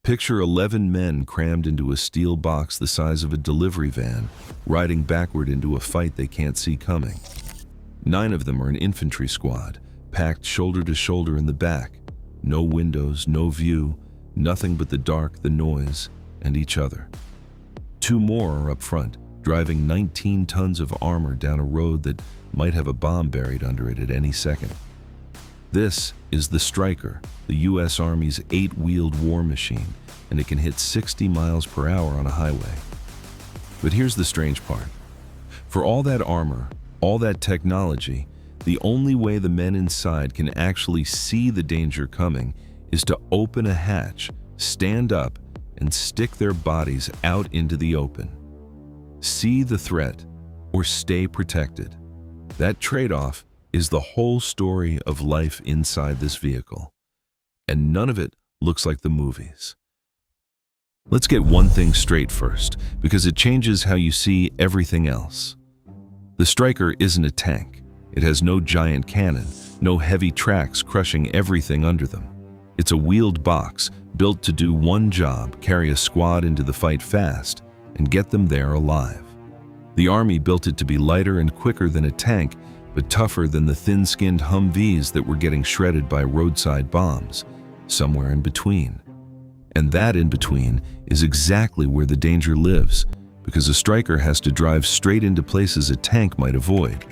Picture 11 men crammed into a steel box the size of a delivery van, riding backward into a fight they can't see coming. 9 of them are an infantry squad, packed shoulder to shoulder in the back. No windows, no view, nothing but the dark, the noise, and each other. 2 more are up front, driving 19 tons of armor down a road that might have a bomb buried under it at any second. This is the Stryker, the U.S. Army's 8-wheeled war machine, and it can hit 60 miles per hour on a highway. But here's the strange part. For all that armor, all that technology, the only way the men inside can actually see the danger coming is to open a hatch, stand up, and stick their bodies out into the open. See the threat or stay protected. That trade-off is the whole story of life inside this vehicle. And none of it looks like the movies. Let's get one thing straight first, because it changes how you see everything else. The Stryker isn't a tank. It has no giant cannon, no heavy tracks crushing everything under them. It's a wheeled box built to do one job: carry a squad into the fight fast and get them there alive. The Army built it to be lighter and quicker than a tank, but tougher than the thin-skinned Humvees that were getting shredded by roadside bombs, somewhere in between. And that in between is exactly where the danger lives, because a Stryker has to drive straight into places a tank might avoid,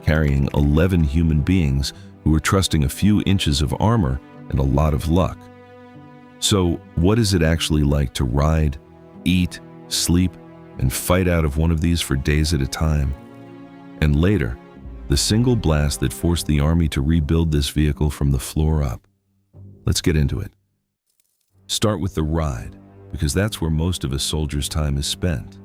carrying 11 human beings who are trusting a few inches of armor and a lot of luck. So, what is it actually like to ride, eat, sleep, and fight out of one of these for days at a time? And later, the single blast that forced the Army to rebuild this vehicle from the floor up. Let's get into it. Start with the ride, because that's where most of a soldier's time is spent.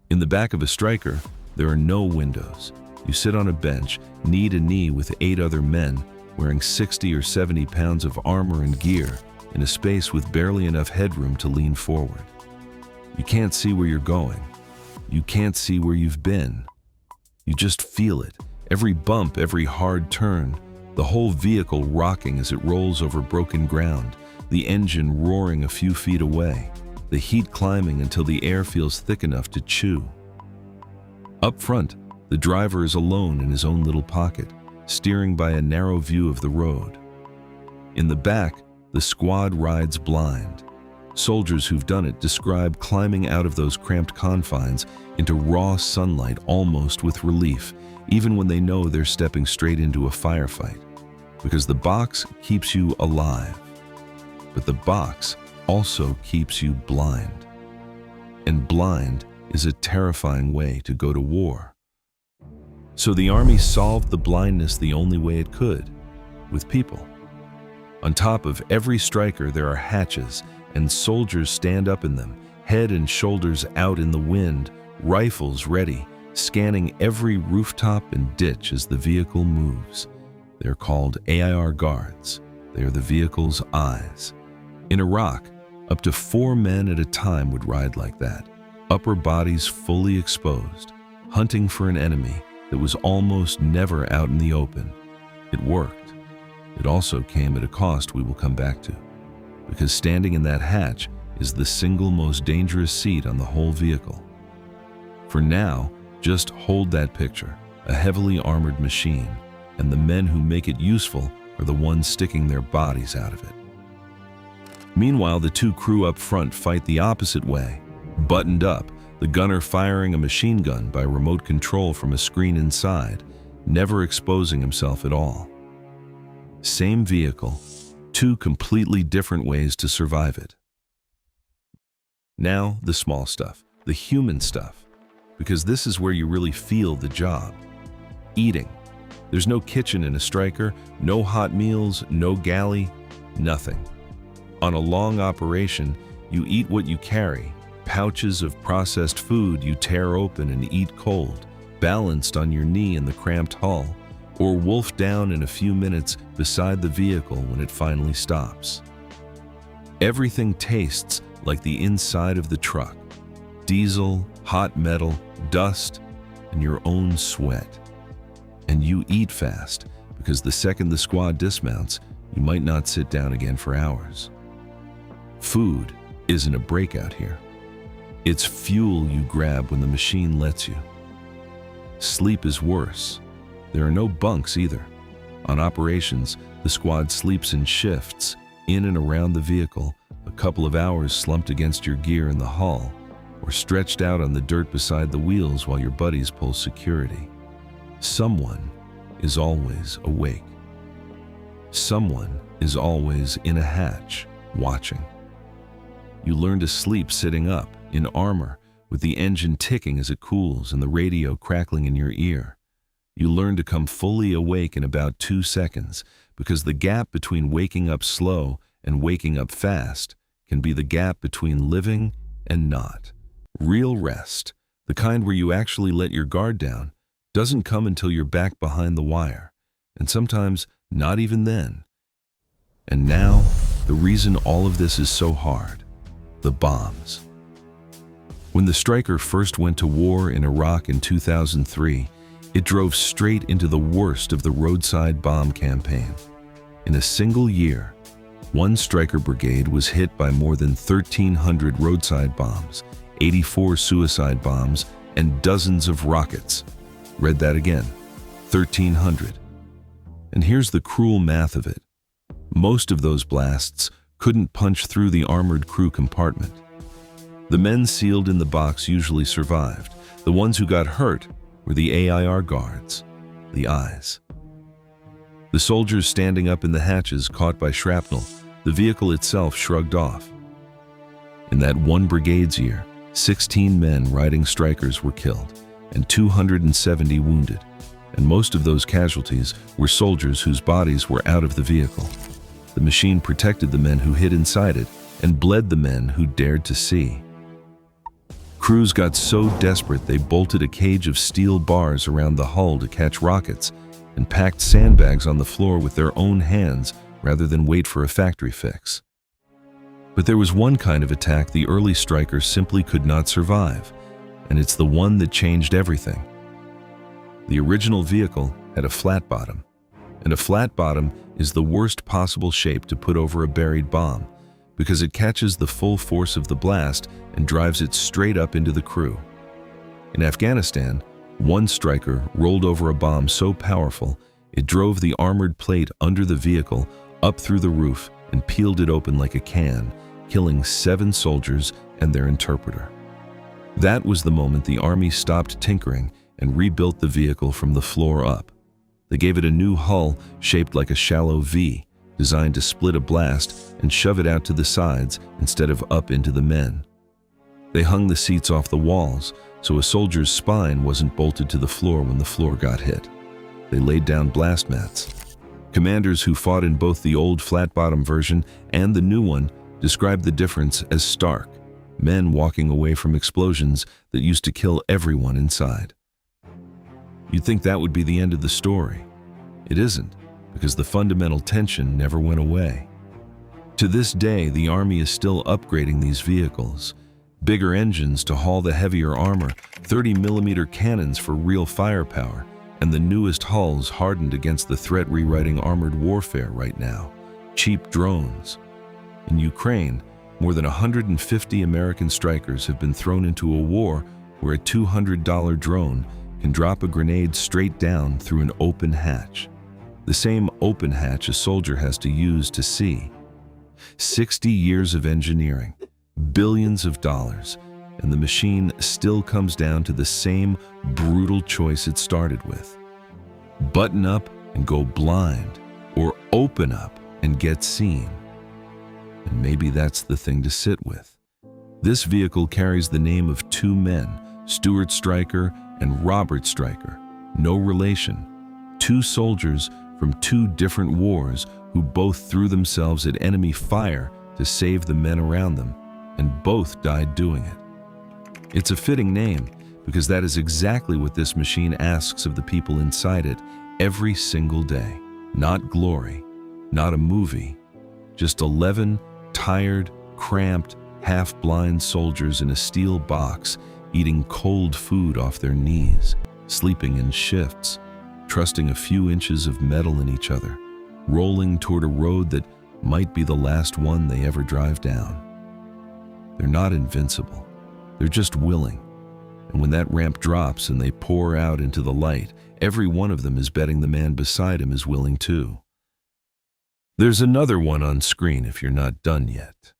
In the back of a Stryker, there are no windows. You sit on a bench, knee to knee with 8 other men, wearing 60 or 70 pounds of armor and gear, in a space with barely enough headroom to lean forward. You can't see where you're going. You can't see where you've been. You just feel it, every bump, every hard turn, the whole vehicle rocking as it rolls over broken ground, the engine roaring a few feet away, the heat climbing until the air feels thick enough to chew. Up front, the driver is alone in his own little pocket, steering by a narrow view of the road. In the back, the squad rides blind. Soldiers who've done it describe climbing out of those cramped confines into raw sunlight almost with relief, even when they know they're stepping straight into a firefight. Because the box keeps you alive. But the box also keeps you blind. And blind is a terrifying way to go to war. So the Army solved the blindness the only way it could, with people. On top of every Stryker there are hatches, and soldiers stand up in them, head and shoulders out in the wind, rifles ready, scanning every rooftop and ditch as the vehicle moves. They're called AIR guards. They are the vehicle's eyes. In Iraq, up to 4 men at a time would ride like that, upper bodies fully exposed, hunting for an enemy that was almost never out in the open. It worked. It also came at a cost we will come back to, because standing in that hatch is the single most dangerous seat on the whole vehicle. For now, just hold that picture, a heavily armored machine, and the men who make it useful are the ones sticking their bodies out of it. Meanwhile, the 2 crew up front fight the opposite way, buttoned up, the gunner firing a machine gun by remote control from a screen inside, never exposing himself at all. Same vehicle, 2 completely different ways to survive it. Now, the small stuff, the human stuff, because this is where you really feel the job. Eating. There's no kitchen in a Stryker, no hot meals, no galley, nothing. On a long operation, you eat what you carry, pouches of processed food you tear open and eat cold, balanced on your knee in the cramped hull, or wolf down in a few minutes beside the vehicle when it finally stops. Everything tastes like the inside of the truck: diesel, hot metal, dust, and your own sweat. And you eat fast, because the second the squad dismounts, you might not sit down again for hours. Food isn't a breakout here. It's fuel you grab when the machine lets you. Sleep is worse. There are no bunks either. On operations, the squad sleeps in shifts, in and around the vehicle, a couple of hours slumped against your gear in the hull, or stretched out on the dirt beside the wheels while your buddies pull security. Someone is always awake. Someone is always in a hatch, watching. You learn to sleep sitting up, in armor, with the engine ticking as it cools and the radio crackling in your ear. You learn to come fully awake in about 2 seconds, because the gap between waking up slow and waking up fast can be the gap between living and not. Real rest, the kind where you actually let your guard down, doesn't come until you're back behind the wire, and sometimes not even then. And now, the reason all of this is so hard: the bombs. When the Stryker first went to war in Iraq in 2003, it drove straight into the worst of the roadside bomb campaign. In a single year, one Stryker Brigade was hit by more than 1,300 roadside bombs, 84 suicide bombs, and dozens of rockets. Read that again, 1,300. And here's the cruel math of it. Most of those blasts couldn't punch through the armored crew compartment. The men sealed in the box usually survived. The ones who got hurt were the AIR guards, the eyes. The soldiers standing up in the hatches caught by shrapnel, the vehicle itself shrugged off. In that one brigade's year, 16 men riding Strykers were killed and 270 wounded, and most of those casualties were soldiers whose bodies were out of the vehicle. The machine protected the men who hid inside it and bled the men who dared to see. Crews got so desperate they bolted a cage of steel bars around the hull to catch rockets and packed sandbags on the floor with their own hands rather than wait for a factory fix. But there was one kind of attack the early Strykers simply could not survive, and it's the one that changed everything. The original vehicle had a flat bottom, and a flat bottom is the worst possible shape to put over a buried bomb because it catches the full force of the blast and drives it straight up into the crew. In Afghanistan, one Stryker rolled over a bomb so powerful it drove the armored plate under the vehicle up through the roof and peeled it open like a can, killing 7 soldiers and their interpreter. That was the moment the Army stopped tinkering and rebuilt the vehicle from the floor up. They gave it a new hull shaped like a shallow V, designed to split a blast and shove it out to the sides instead of up into the men. They hung the seats off the walls so a soldier's spine wasn't bolted to the floor when the floor got hit. They laid down blast mats. Commanders who fought in both the old flat-bottom version and the new one described the difference as stark, men walking away from explosions that used to kill everyone inside. You'd think that would be the end of the story. It isn't, because the fundamental tension never went away. To this day, the Army is still upgrading these vehicles. Bigger engines to haul the heavier armor, 30mm cannons for real firepower, and the newest hulls hardened against the threat rewriting armored warfare right now, cheap drones. In Ukraine, more than 150 American Strykers have been thrown into a war where a $200 drone can drop a grenade straight down through an open hatch. The same open hatch a soldier has to use to see. 60 years of engineering, billions of dollars, and the machine still comes down to the same brutal choice it started with. Button up and go blind, or open up and get seen. And maybe that's the thing to sit with. This vehicle carries the name of 2 men, Stuart Stryker and Robert Stryker, no relation. 2 soldiers from 2 different wars who both threw themselves at enemy fire to save the men around them, and both died doing it. It's a fitting name because that is exactly what this machine asks of the people inside it every single day. Not glory, not a movie, just 11 tired, cramped, half-blind soldiers in a steel box eating cold food off their knees, sleeping in shifts, trusting a few inches of metal in each other, rolling toward a road that might be the last one they ever drive down. They're not invincible. They're just willing. And when that ramp drops and they pour out into the light, every one of them is betting the man beside him is willing too. There's another one on screen if you're not done yet.